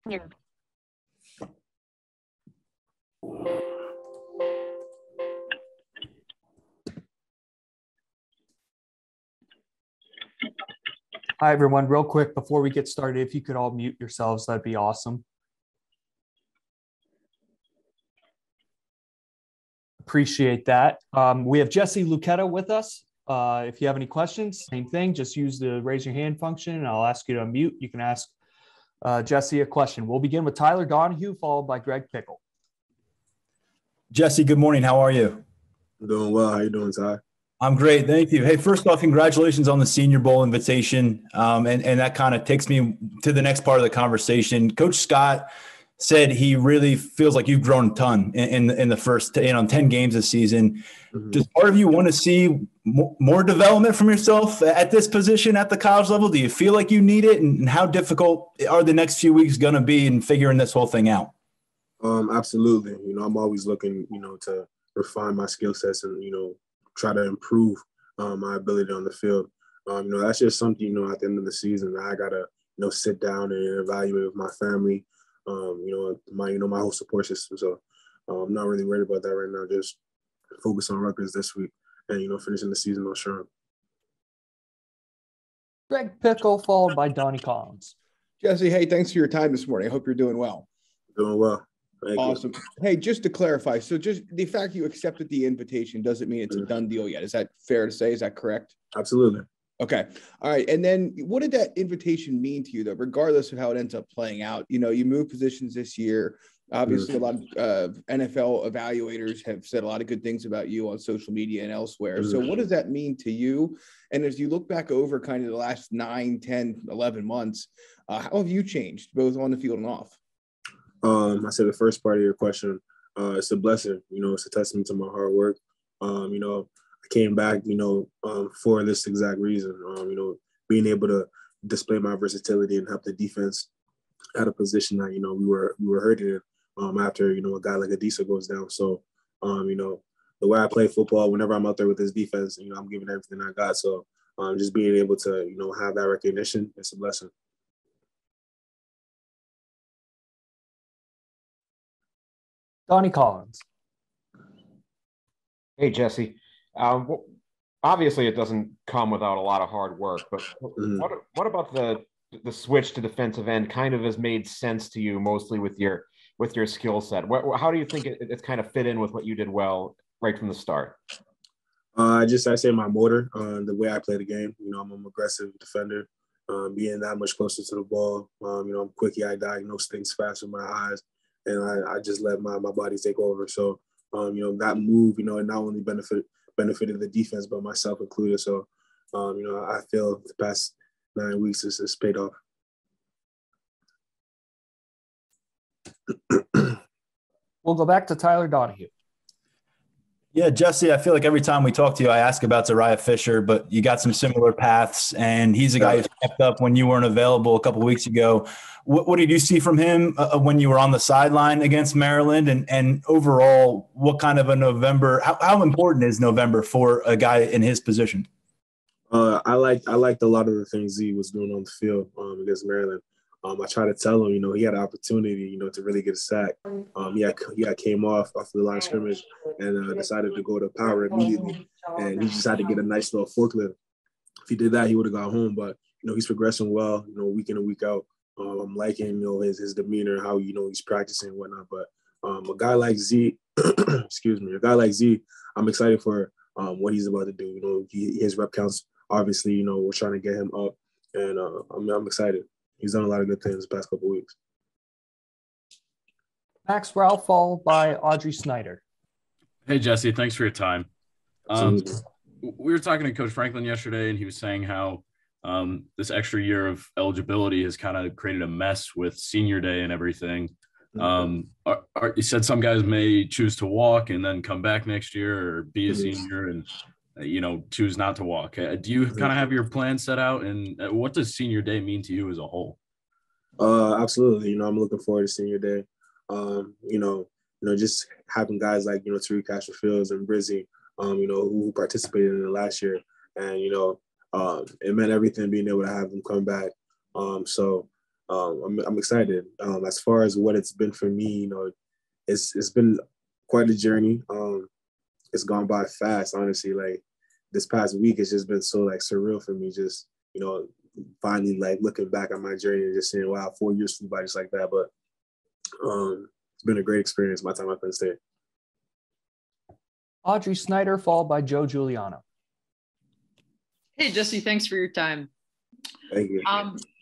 Yeah. Hi, everyone. Real quick, before we get started, if you could all mute yourselves, that'd be awesome. Appreciate that. We have Jesse Luketa with us. If you have any questions, same thing, just use the raise your hand function and I'll ask you to unmute. You can ask Jesse a question. We'll begin with Tyler Donahue, followed by Greg Pickle. Jesse, good morning. How are you? I'm doing well. How you doing, Ty? I'm great. Thank you. Hey, first off, congratulations on the Senior Bowl invitation. And that kind of takes me to the next part of the conversation. Coach Scott said he really feels like you've grown a ton in the first 10 games this season. Mm-hmm. Does part of you want to see more development from yourself at this position at the college level? Do you feel like you need it? And how difficult are the next few weeks going to be in figuring this whole thing out? Absolutely. I'm always looking, to refine my skill sets and, try to improve my ability on the field. That's just something, at the end of the season that I got to, sit down and evaluate with my family, my whole support system. So I'm not really worried about that right now. Just focus on Rutgers this week and, finishing the season on strong. Greg Pickle, followed by Donnie Collins. Jesse, hey, thanks for your time this morning. I hope you're doing well. Doing well. Awesome. Hey, just to clarify, so just the fact you accepted the invitation doesn't mean it's a done deal yet. Is that fair to say? Is that correct? Absolutely. Okay. All right. And then what did that invitation mean to you, though, regardless of how it ends up playing out? You moved positions this year. Obviously, a lot of NFL evaluators have said a lot of good things about you on social media and elsewhere. So what does that mean to you? And as you look back over kind of the last 9, 10, 11 months, how have you changed both on the field and off? I said the first part of your question, it's a blessing, it's a testament to my hard work. I came back, for this exact reason, being able to display my versatility and help the defense at a position that, we were hurting in after, a guy like Adisa goes down. So, the way I play football, whenever I'm out there with this defense, I'm giving everything I got. So just being able to, have that recognition, it's a blessing. Donnie Collins. Hey, Jesse. Obviously, it doesn't come without a lot of hard work, but what about the switch to defensive end kind of has made sense to you mostly with your skill set? How do you think it's kind of fit in with what you did well right from the start? I say my motor, the way I play the game. I'm an aggressive defender, being that much closer to the ball. I'm quick, I diagnose things fast with my eyes. And I just let my body take over. So, that move, it not only benefited the defense, but myself included. So, I feel the past 9 weeks has paid off. We'll go back to Tyler Donahue. Yeah, Jesse, I feel like every time we talk to you, I ask about Zariah Fisher, but you got some similar paths, and he's a guy who stepped up when you weren't available a couple of weeks ago. What did you see from him when you were on the sideline against Maryland? And overall, what kind of a November – how important is November for a guy in his position? I liked a lot of the things he was doing on the field against Maryland. I tried to tell him, he had an opportunity, to really get a sack. He came off the line of scrimmage and decided to go to power immediately. And he just had to get a nice little forklift. If he did that, he would have got home. But, he's progressing well, week in and week out. I'm liking, his demeanor, how, he's practicing and whatnot. But a guy like Z, I'm excited for what he's about to do. His rep counts, obviously, we're trying to get him up. And I'm excited. He's done a lot of good things the past couple of weeks. Max Ralph, followed by Audrey Snyder. Hey, Jesse, thanks for your time. We were talking to Coach Franklin yesterday, and he was saying how this extra year of eligibility has kind of created a mess with senior day and everything. You said some guys may choose to walk and then come back next year or be a senior and choose not to walk. Do you kind of have your plan set out, and what does senior day mean to you as a whole? Absolutely. I'm looking forward to senior day. Just having guys like, Tariq Castro-Fields and Brizzy, who participated in it last year. And, it meant everything being able to have them come back. So I'm excited. As far as what it's been for me, it's been quite a journey. It's gone by fast, honestly. Like this past week, it's just been so like surreal for me. Just finally like looking back on my journey and just saying, "Wow, 4 years flew by just like that." But it's been a great experience. My time at Penn State. Audrey Snyder, followed by Joe Giuliano. Hey, Jesse, thanks for your time. Thank you.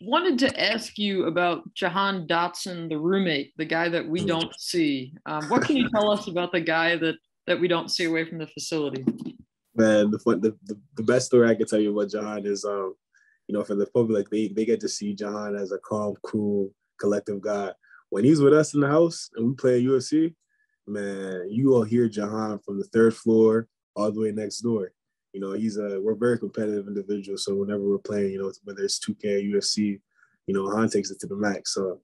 Wanted to ask you about Jahan Dotson, the roommate, the guy that we don't see. What can you tell us about the guy that we don't see away from the facility? Man, the best story I can tell you about Jahan is, for the public, they get to see Jahan as a calm, cool, collective guy. When he's with us in the house and we play UFC, man, you will hear Jahan from the third floor all the way next door. We're very competitive individuals. So whenever we're playing, whether it's 2K or UFC, Han takes it to the max. So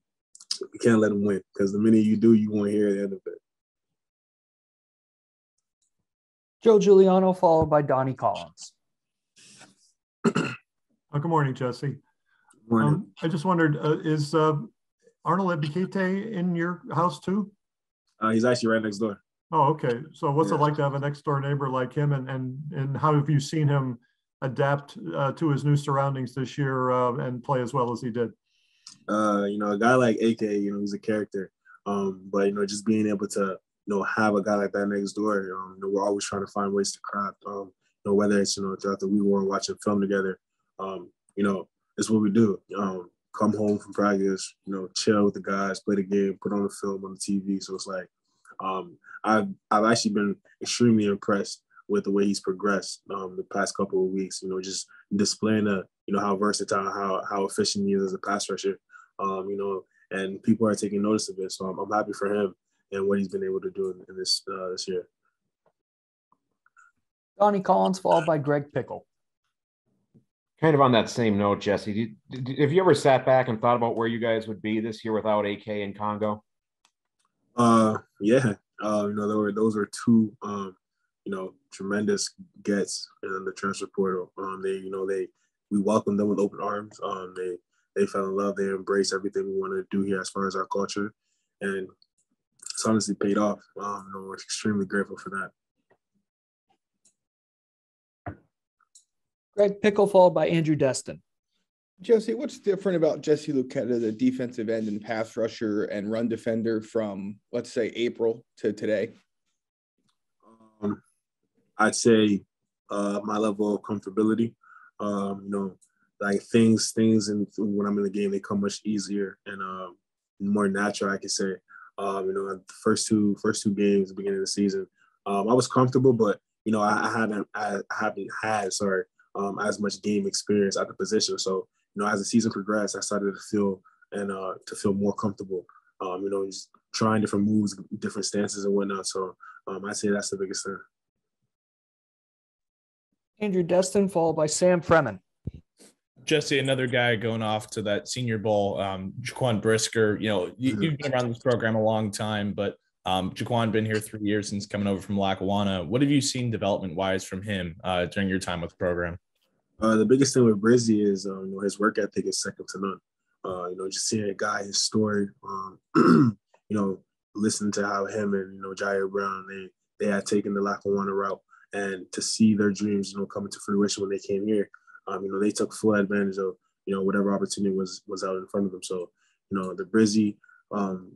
we can't let him win because the minute you do, you won't hear the end of it. Joe Giuliano, followed by Donnie Collins. Good morning, Jesse. Morning. I just wondered, is Arnold Luketa in your house too? He's actually right next door. Oh, okay. So what's it like to have a next door neighbor like him, and how have you seen him adapt to his new surroundings this year and play as well as he did? A guy like AK, he's a character. But just being able to, have a guy like that next door, we're always trying to find ways to craft. Whether it's throughout the week we're watching film together, it's what we do. Come home from practice, chill with the guys, play the game, put on the film on the TV. So it's like, I've actually been extremely impressed with the way he's progressed the past couple of weeks. Just displaying how versatile, how efficient he is as a pass rusher. And people are taking notice of it. So I'm happy for him and what he's been able to do in this year. Donnie Collins, followed by Greg Pickle. Kind of on that same note, Jesse, have you ever sat back and thought about where you guys would be this year without AK and Congo? Yeah. Those were two, tremendous gets in the transfer portal. We welcomed them with open arms. They fell in love. They embraced everything we wanted to do here as far as our culture, and it's honestly paid off. We're extremely grateful for that. Greg Pickle, followed by Andrew Destin. Jesse, what's different about Jesse Luketa, the defensive end and pass rusher and run defender from, let's say, April to today? I'd say my level of comfortability. Like things, and when I'm in the game, they come much easier and more natural, I could say. The first two games, the beginning of the season, I was comfortable, but I haven't had as much game experience at the position. So as the season progressed, I started to feel more comfortable. Just trying different moves, different stances, and whatnot. So I'd say that's the biggest thing. Andrew Destin, followed by Sam Fremen. Jesse, another guy going off to that Senior Bowl, Jaquan Brisker. You've been around this program a long time, but Jaquan been here 3 years since coming over from Lackawanna. What have you seen development-wise from him during your time with the program? The biggest thing with Brizzy is his work ethic is second to none. Just seeing a guy, his story, listening to how him and Jair Brown they had taken the Lackawanna route, and to see their dreams coming to fruition when they came here. They took full advantage of whatever opportunity was out in front of them. So the Brizzy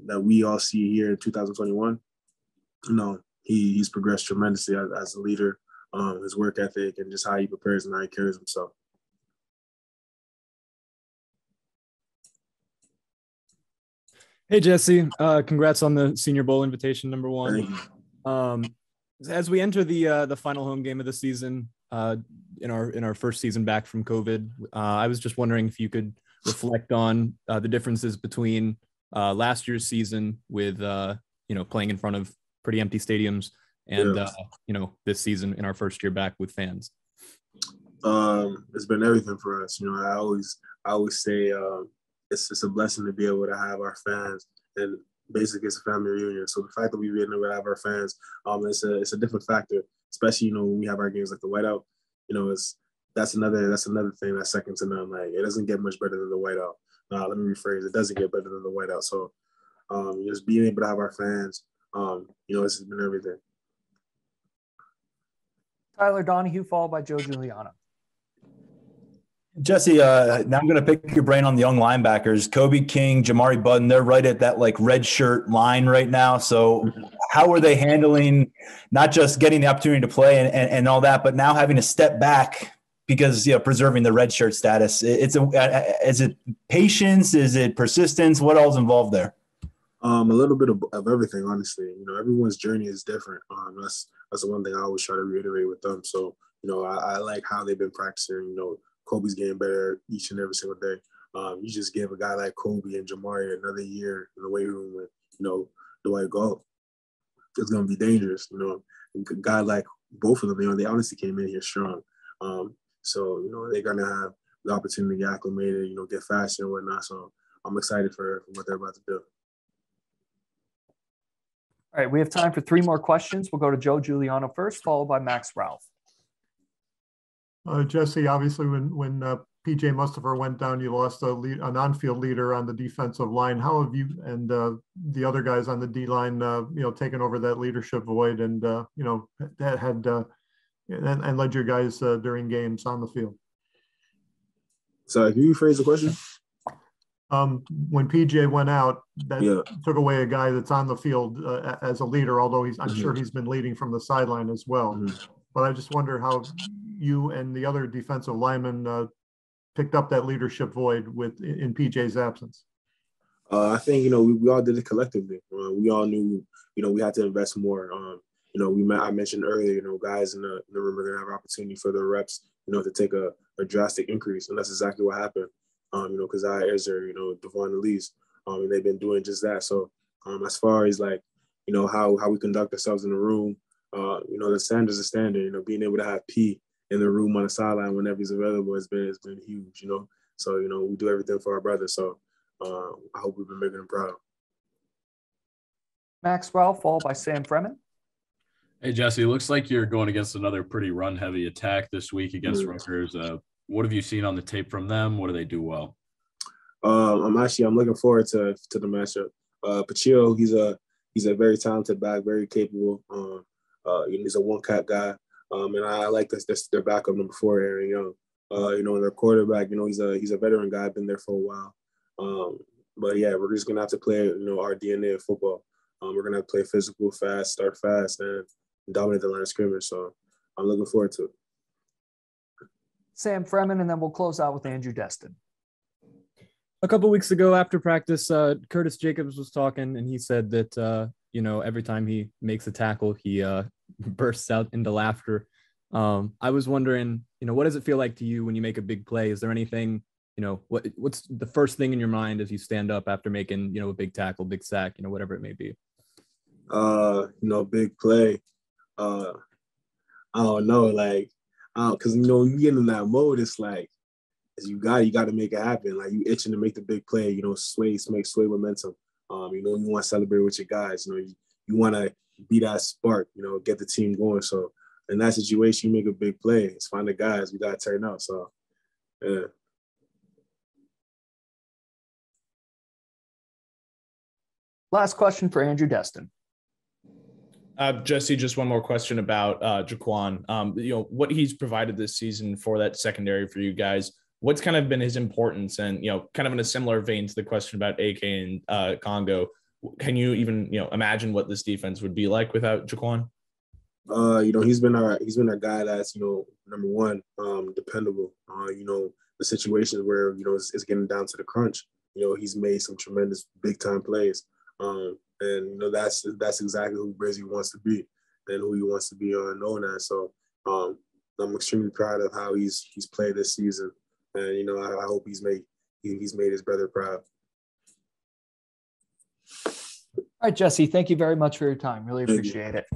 that we all see here in 2021, he's progressed tremendously as a leader. His work ethic and just how he prepares and how he carries himself. Hey, Jesse, congrats on the Senior Bowl invitation, number one. As we enter the final home game of the season, in our first season back from COVID, I was just wondering if you could reflect on the differences between last year's season with playing in front of pretty empty stadiums and this season in our first year back with fans. It's been everything for us. I always say it's a blessing to be able to have our fans, and basically it's a family reunion. So the fact that we've been able to have our fans, it's a different factor, especially when we have our games like the whiteout. That's another thing that's second to none. Like, it doesn't get much better than the whiteout. let me rephrase. It doesn't get better than the whiteout. So just being able to have our fans, this has been everything. Tyler Donahue, followed by Joe Giuliano. Jesse, now I'm going to pick your brain on the young linebackers. Kobe King, Jamari Button, they're right at that like red shirt line right now. So how are they handling not just getting the opportunity to play and all that, but now having to step back because, preserving the red shirt status? Is it patience? Is it persistence? What all's involved there? A little bit of everything, honestly. Everyone's journey is different. That's the one thing I always try to reiterate with them. So, I like how they've been practicing. Kobe's getting better each and every single day. You just give a guy like Kobe and Jamari another year in the weight room with, Dwight Galt. It's going to be dangerous, A guy like both of them, they honestly came in here strong. So, they're going to have the opportunity to get acclimated, get faster and whatnot. So I'm excited for what they're about to do. All right, we have time for 3 more questions. We'll go to Joe Giuliano first, followed by Max Ralph. Jesse, obviously, when PJ Mustipher went down, you lost an on-field leader on the defensive line. How have you and the other guys on the D line, taken over that leadership void and that had and led your guys during games on the field? So, can you rephrase the question? When PJ went out, that took away a guy that's on the field as a leader, although I'm sure he's been leading from the sideline as well. But I just wonder how you and the other defensive linemen picked up that leadership void in PJ's absence. I think, we all did it collectively. We all knew, we had to invest more. I mentioned earlier, guys in the room are going to have opportunity for their reps, to take a drastic increase. And that's exactly what happened. Because Ezra, Devon Elise, and they've been doing just that. So as far as how we conduct ourselves in the room, the standard's a standard. Being able to have P in the room on the sideline whenever he's available has been huge. So we do everything for our brother. So I hope we've been making him proud. Max Ralph, followed by Sam Freeman. Hey Jesse, it looks like you're going against another pretty run-heavy attack this week against Rutgers. What have you seen on the tape from them? What do they do well? I'm looking forward to the matchup. Pachio, he's a very talented back, very capable. He's a one-cat guy, and I like their backup number 4, Aaron Young. And their quarterback, he's a veteran guy, been there for a while. But yeah, we're just gonna have to play, our DNA of football. We're gonna have to play physical, fast, start fast, and dominate the line of scrimmage. So I'm looking forward to it. Sam Freeman, and then we'll close out with Andrew Destin. A couple weeks ago after practice, Curtis Jacobs was talking, and he said that, every time he makes a tackle, he bursts out into laughter. I was wondering, what does it feel like to you when you make a big play? Is there anything, what's the first thing in your mind as you stand up after making, a big tackle, big sack, whatever it may be? Big play. I don't know, because when you get in that mode, it's like, you got to make it happen. Like, you itching to make the big play, sway momentum. You want to celebrate with your guys. You want to be that spark, get the team going. So in that situation, you make a big play. It's find the guys. We got to turn up. So, yeah. Last question for Andrew Destin. Jesse, just one more question about Jaquan. What he's provided this season for that secondary for you guys. What's kind of been his importance? And, kind of in a similar vein to the question about AK and Congo, can you even, imagine what this defense would be like without Jaquan? He's been our guy that's, number one, dependable. The situations where, it's getting down to the crunch, he's made some tremendous big time plays. And that's exactly who Brizzy wants to be and who he wants to be known as. So I'm extremely proud of how he's played this season, and I hope he's made his brother proud. All right, Jesse, thank you very much for your time. Really appreciate it.